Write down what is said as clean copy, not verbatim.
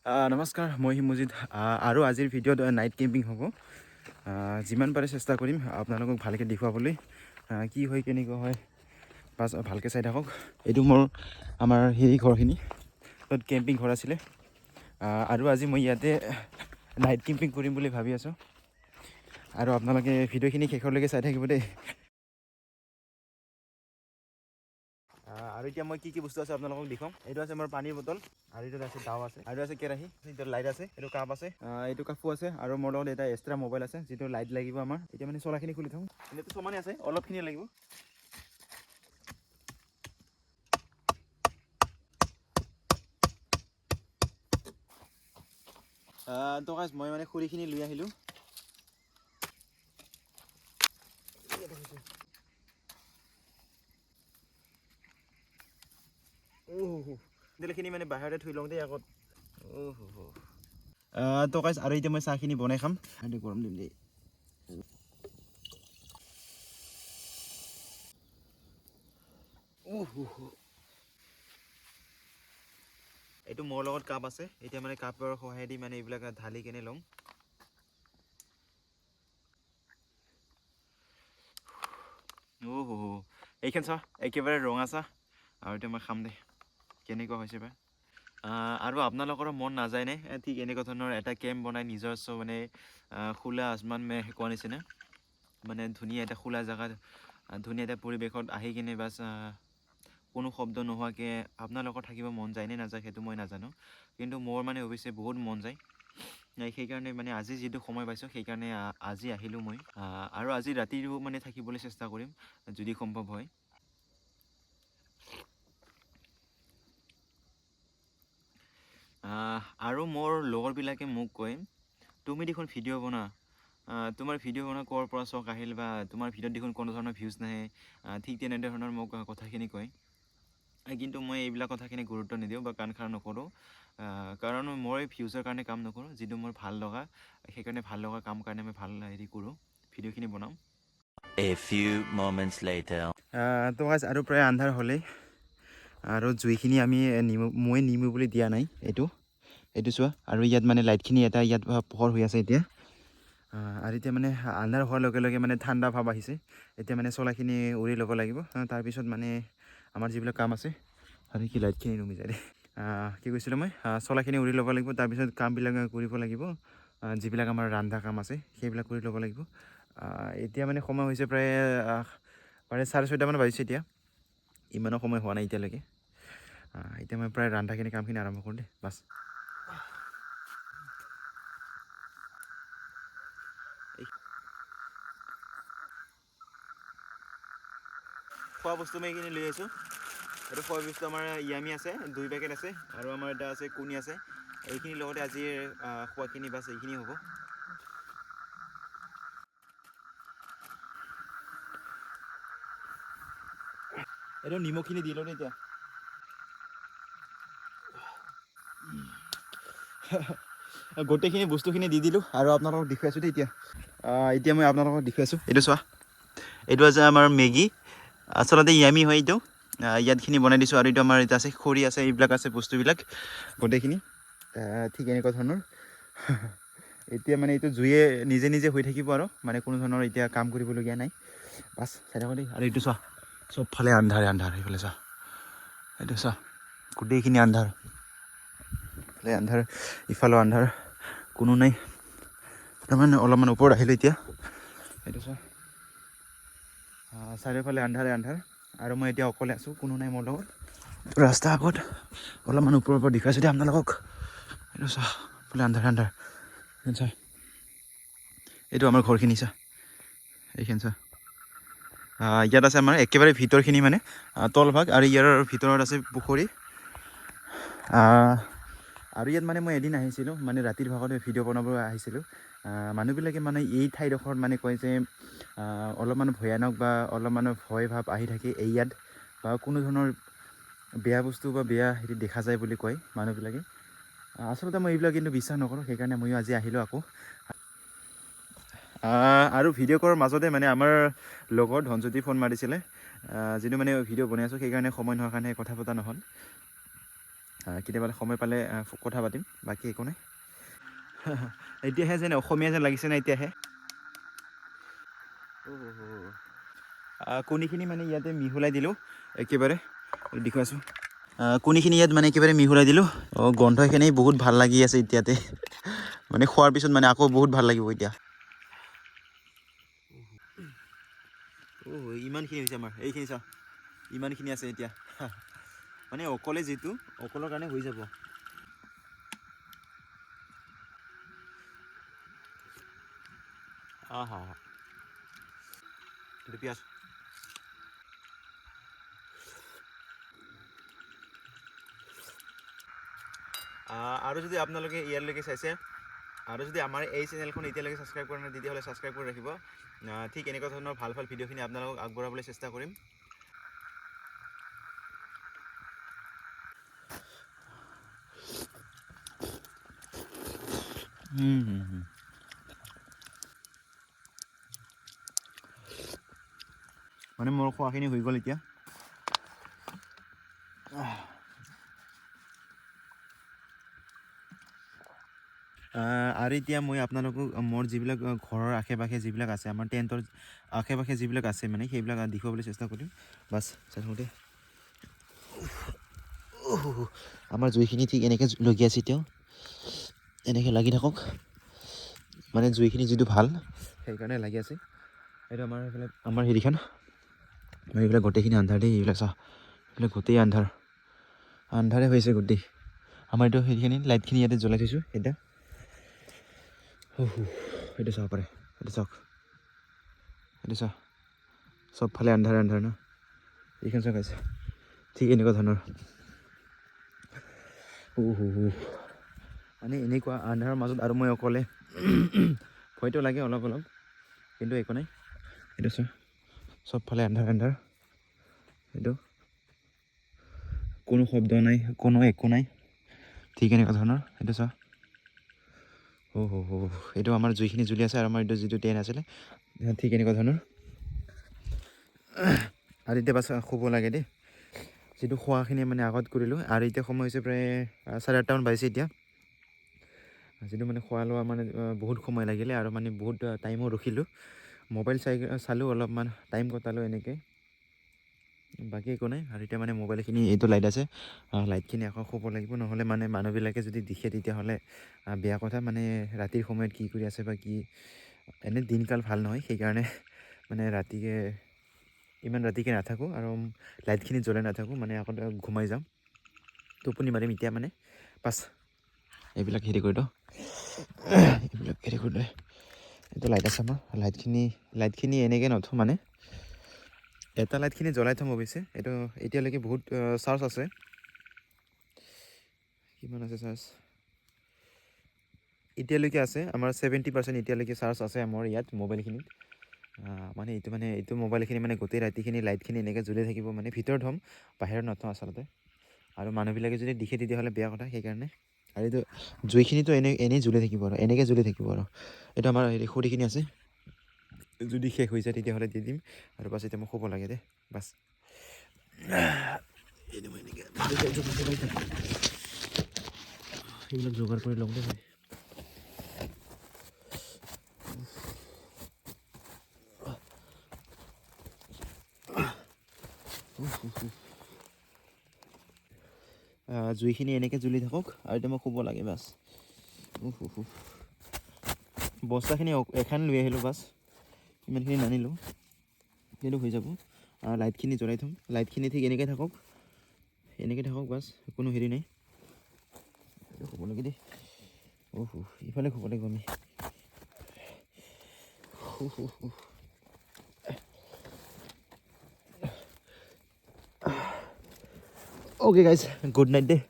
নমস্কাৰ, মই হিমজিত আৰু আজিৰ ভিডিঅ'ত নাইট কেম্পিং হ'ব। যিমান পাৰে চেষ্টা কৰিম আপোনালোকক ভালকৈ দেখুৱাবলৈ কি হয় কেনেকুৱা হয় বাছ ভালকৈ চাই থাকক। এইটো আমাৰ হেৰি ঘৰখিনি, তাত কেম্পিং ঘৰ আছিলে আৰু আজি মই ইয়াতে নাইট কেম্পিং কৰিম বুলি ভাবি আছোঁ আৰু আপোনালোকে ভিডিঅ'খিনি শেষলৈকে চাই থাকিব দেই। আৰু এতিয়া মই কি বস্তু আছে আপোনালোকক দেখুৱাম। এইটো আছে মোৰ পানীৰ বটল, আৰু এইটো আছে দাও আছে, আৰু আছে কেৰাহী, এইটো লাইট আছে, এইটো কাপ আছে, এইটো কাপো আছে, আৰু মোৰ লগত এটা এক্সট্ৰা মোবাইল আছে যিটো লাইট লাগিব আমাৰ। এতিয়া মানে চলাখিনি খুলি থওঁ, এনেইতো সমানে আছে, অলপখিনি লাগিব। তো গাইজ মই মানে খৰিখিনি লৈ আহিলোঁ। তেলখিনি মানে বাহিৰতে থৈ লওঁ দেই আগত। তো গাইজ আৰু এতিয়া মই চাহখিনি বনাই খাম, সেইটো গৰম দিম দেই। এইটো মোৰ লগত কাপ আছে, এতিয়া মানে কাপৰ সহায়েদি মানে এইবিলাক ঢালি কেনে লওঁ। এইখন চাহ একেবাৰে ৰঙা চাহ, আৰু এতিয়া মই খাম দে কেনেকুৱা হৈছে বা। আৰু আপোনালোকৰো মন নাযায়নে ঠিক এনেকুৱা ধৰণৰ এটা কেম্প বনাই নিজস্ব মানে খোলা আচমান কোৱা নিচিনা, মানে ধুনীয়া এটা খোলা জেগাত ধুনীয়া এটা পৰিৱেশত আহি কিনে বাছ কোনো শব্দ নোহোৱাকৈ আপোনালোকৰ থাকিব মন যায়নে নাযায় সেইটো মই নাজানো, কিন্তু মোৰ মানে অৱশ্যে বহুত মন যায়। সেইকাৰণে মানে আজি যিটো সময় পাইছোঁ সেইকাৰণে আজি আহিলোঁ মই, আৰু আজি ৰাতিও মানে থাকিবলৈ চেষ্টা কৰিম যদি সম্ভৱ হয়। আৰু মোৰ লগৰবিলাকে মোক কয়, তুমি দেখোন ভিডিঅ' বনা, তোমাৰ ভিডিঅ' বনোৱা ক'ৰ পৰা চখ আহিল, বা তোমাৰ ভিডিঅ'ত দেখোন কোনো ধৰণৰ ভিউজ নাহে, ঠিক তেনেধৰণৰ মোক কথাখিনি কয়। কিন্তু মই এইবিলাক কথাখিনি গুৰুত্ব নিদিওঁ বা কাণ খাৰ নকৰোঁ, কাৰণ মই ভিউজৰ কাৰণে কাম নকৰোঁ, যিটো মোৰ ভাল লগা সেইকাৰণে ভাল লগা কাম কাৰণে মই ভাল হেৰি কৰোঁ, ভিডিঅ'খিনি বনাওঁ। A few moments later. তো গাইজ আৰু প্ৰায় আন্ধাৰ হ'লেই, আৰু জুইখিনি আমি মই নিমু বুলি দিয়া নাই, এইটো চোৱা, আৰু ইয়াত মানে লাইটখিনি এটা ইয়াত পোহৰ হৈ আছে এতিয়া। আৰু এতিয়া মানে আন্ধাৰ হোৱাৰ লগে লগে মানে ঠাণ্ডা ভাৱ আহিছে। এতিয়া মানে চলাখিনি উৰি ল'ব লাগিব, তাৰপিছত মানে আমাৰ যিবিলাক কাম আছে, আৰু কি লাইটখিনি নুমি যায় দেই, কি কৈছিলোঁ মই, চলাখিনি উৰি ল'ব লাগিব, তাৰপিছত কামবিলাক কৰিব লাগিব, যিবিলাক আমাৰ ৰন্ধা কাম আছে সেইবিলাক কৰি ল'ব লাগিব। এতিয়া মানে সময় হৈছে প্ৰায় 6:30মান বাজিছে এতিয়া, ইমানো সময় হোৱা নাই এতিয়ালৈকে। এতিয়া মই প্ৰায় ৰন্ধাখিনি কামখিনি আৰম্ভ কৰোঁ দেই বাছ। খোৱা বস্তু মই এইখিনি লৈ আহিছোঁ। এইটো খোৱা বস্তু আমাৰ য়ামি আছে, 2 পেকেট আছে, আৰু আমাৰ এটা আছে কণী আছে। এইখিনিৰ লগতে আজিৰ খোৱাখিনি বাছ এইখিনি হ'ব। এইটো নিমখখিনি দি লওঁ এতিয়া। গোটেইখিনি বস্তুখিনি দি দিলোঁ, আৰু আপোনালোকক দেখুৱাইছোঁ দেই এতিয়া মই আপোনালোকক দেখুৱাইছোঁ। এইটো চোৱা, এইটো আছে আমাৰ মেগী, আচলতে য়ামি হয় এইটো। ইয়াতখিনি বনাই দিছোঁ, আৰু এইটো আমাৰ এতিয়া আছে খৰি আছে, এইবিলাক আছে বস্তুবিলাক গোটেইখিনি ঠিক এনেকুৱা ধৰণৰ। এতিয়া মানে এইটো জুয়ে নিজে নিজে হৈ থাকিব, আৰু মানে কোনো ধৰণৰ এতিয়া কাম কৰিবলগীয়া নাই বাছ চাই থাকোঁ দেই। আৰু এইটো চোৱা, চবফালে আন্ধাৰে আন্ধাৰ, সেইফালে চোৱা, এইটো চোৱা গোটেইখিনি আন্ধাৰ, ইফালে আন্ধাৰ ইফালেও আন্ধাৰ, কোনো নাই। তাৰমানে অলপমান ওপৰত আহিলোঁ এতিয়া, এইটো চোৱা চাৰিওফালে আন্ধাৰে আন্ধাৰ, আৰু মই এতিয়া অকলে আছোঁ, কোনো নাই মোৰ লগত। ৰাস্তা আগত অলপমান ওপৰৰ পৰা দেখুৱাইছোঁ দেই আপোনালোকক। এইটো চোৱা বোলে আন্ধাৰ আন্ধাৰ, চোৱা এইটো আমাৰ ঘৰখিনি চোৱা, এইখিনি চোৱা। ইয়াত আছে আমাৰ একেবাৰে ভিতৰখিনি মানে তলভাগ, আৰু ইয়াৰ ভিতৰত আছে পুখুৰী। আৰু ইয়াত মানে মই এদিন আহিছিলোঁ, মানে ৰাতিৰ ভাগত ভিডিঅ' বনাব আহিছিলোঁ। মানুহবিলাকে মানে এই ঠাইডোখৰত মানে কয় যে অলপমান ভয়ানক বা অলপমান ভয় ভাৱ আহি থাকে এই ইয়াত, বা কোনো ধৰণৰ বেয়া বস্তু বা বেয়া হেৰি দেখা যায় বুলি কয় মানুহবিলাকে। আচলতে মই এইবিলাক কিন্তু বিশ্বাস নকৰোঁ, সেইকাৰণে ময়ো আজি আহিলোঁ আকৌ। আৰু ভিডিঅ' কৰাৰ মাজতে মানে আমাৰ লগৰ ধনজ্যোতি ফোন মাৰিছিলে, যিটো মানে ভিডিঅ' বনাই আছোঁ সেইকাৰণে সময় নোহোৱাৰ কাৰণে কথা পতা নহ'ল। কেতিয়াবা সময় পালে কথা পাতিম, বাকী একো নাই। এতিয়াহে যেন অসমীয়া যেন লাগিছে না এতিয়াহে। কণীখিনি মানে ইয়াতে মিহলাই দিলোঁ একেবাৰে, দেখুৱাইছোঁ। কণীখিনি ইয়াত মানে একেবাৰে মিহলাই দিলোঁ। গন্ধখিনি বহুত ভাল লাগি আছে এতিয়াতে, মানে খোৱাৰ পিছত মানে আকৌ বহুত ভাল লাগিব এতিয়া। ইমানখিনি হৈছে আমাৰ, এইখিনি চাওঁ ইমানখিনি আছে এতিয়া। মানে অকলে যিটো অকলৰ কাৰণে হৈ যাব। এইটো পিঁয়াজ আৰু যদি আপোনালোকে ইয়ালৈকে চাইছে আৰু যদি আমাৰ এই চেনেলখন এতিয়ালৈকে ছাবস্ক্ৰাইব কৰা নাই তেতিয়াহ'লে ছাবস্ক্ৰাইব কৰি ৰাখিব। ঠিক এনেকুৱা ধৰণৰ ভাল ভাল ভিডিঅ'খিনি আপোনালোকক আগবঢ়াবলৈ চেষ্টা কৰিম। মানে মোৰ খোৱাখিনি হৈ গ'ল এতিয়া। আৰু এতিয়া মই আপোনালোকক মোৰ যিবিলাক ঘৰৰ আশে পাশে যিবিলাক আছে, আমাৰ টেণ্টৰ আশে পাশে যিবিলাক আছে মানে সেইবিলাক দেখুৱাবলৈ চেষ্টা কৰিম। বাছ চাওঁতে আমাৰ জুইখিনি ঠিক এনেকৈ লগি আছে এতিয়াও, এনেকৈ লাগি থাকক। মানে জুইখিনি যিটো ভাল সেইকাৰণে লাগি আছে। এইটো আমাৰ এইফালে আমাৰ হেৰিখন, এইবিলাক গোটেইখিনি আন্ধাৰ দেই। এইবিলাক চাওঁ, এইবিলাক গোটেই আন্ধাৰ, আন্ধাৰে হৈছে গোটেই। আমাৰ এইটো সেইখিনি লাইটখিনি ইয়াতে জ্বলাই থৈছোঁ এতিয়া। এইটো চাব পাৰে, এইটো চাওক, এইটো চাওক, চবফালে আন্ধাৰ আন্ধাৰ ন। এইখন চাওক আছে ঠিক এনেকুৱা ধৰণৰ। মানে এনেকুৱা আন্ধাৰৰ মাজত আৰু মই অকলে, ভয়তো লাগে অলপ অলপ, কিন্তু একো নাই। এইটো চাওক চবফালে আন্ধাৰ আন্ধাৰ, এইটো কোনো শব্দ নাই, কোনো একো নাই, ঠিক এনেকুৱা ধৰণৰ। এইটো চাওক, এইটো আমাৰ জুইখিনি জ্বলি আছে আৰু আমাৰ এইটো যিটো টেণ্ট আছিলে ঠিক এনেকুৱা ধৰণৰ। আৰু এতিয়া বাছ শুব লাগে দেই, যিটো খোৱাখিনি মানে আগত কৰিলোঁ। আৰু এতিয়া সময় হৈছে প্ৰায় 8:30মান বাজিছে এতিয়া। যিটো মানে খোৱা লোৱা মানে বহুত সময় লাগিলে আৰু মানে বহুত টাইমো ৰখিলোঁ, মোবাইল চালোঁ, অলপমান টাইম কটালোঁ এনেকৈ, বাকী একো নাই। আৰু এতিয়া মানে মোবাইলখিনি এইটো লাইট আছে, লাইটখিনি আকৌ শুব লাগিব, নহ'লে মানে মানুহবিলাকে যদি দেখে তেতিয়াহ'লে বেয়া কথা। মানে ৰাতিৰ সময়ত কি কৰি আছে বা কি, এনে দিনকাল ভাল নহয়, সেইকাৰণে মানে ইমান ৰাতিকৈ নাথাকোঁ আৰু লাইটখিনি জ্বলাই নাথাকোঁ, মানে আকৌ ঘুমাই যাম, টোপনি মাৰিম এতিয়া মানে। বাছ এইবিলাক হেৰি কৰি দিওঁ, এইবিলাক হেৰি কৰি দিওঁ। এইটো লাইট আছে আমাৰ, লাইটখিনি এনেকৈ নথওঁ, মানে এটা লাইটখিনি জ্বলাই থ'ম অৱশ্যে। এইটো এতিয়ালৈকে বহুত চাৰ্জ আছে। কিমান আছে চাৰ্জ? এতিয়ালৈকে আছে আমাৰ 70% এতিয়ালৈকে চাৰ্জ আছে আমাৰ ইয়াত মোবাইলখিনিত। মানে এইটো মোবাইলখিনি মানে গোটেই ৰাতিখিনি লাইটখিনি এনেকৈ জ্বলি থাকিব, মানে ভিতৰত থ'ম, বাহিৰত নথওঁ আচলতে। আৰু মানুহবিলাকে যদি দেখে তেতিয়াহ'লে বেয়া কথা, সেইকাৰণে। আৰু এইটো জুইখিনিতো এনেই জ্বলি থাকিব আৰু এনেকৈ জ্বলি থাকিব আৰু। এইটো আমাৰ হেৰি খৰিখিনি আছে, যদি শেষ হৈ যায় তেতিয়াহ'লে দি দিম। আৰু বাছ এতিয়া মই শুব লাগে দেই, বাছ। সেইবিলাক যোগাৰ কৰি ল'ম দেই। জুইখিনি এনেকৈ জ্বলি থাকক আৰু এতিয়া মই শুব লাগে, বাছ। বস্তাখিনি এখন লৈ আহিলোঁ, বাছ ইমানখিনি নানিলোঁ, সেইটো হৈ যাব। লাইটখিনি জ্বলাই থ'ম, লাইটখিনি ঠিক এনেকৈ থাকক, বাছ, কোনো হেৰি নাই। শুব লাগে দেই। ইফালে শুব লাগিব আমি। অ'কে গাইজ, গুড নাইট দেই।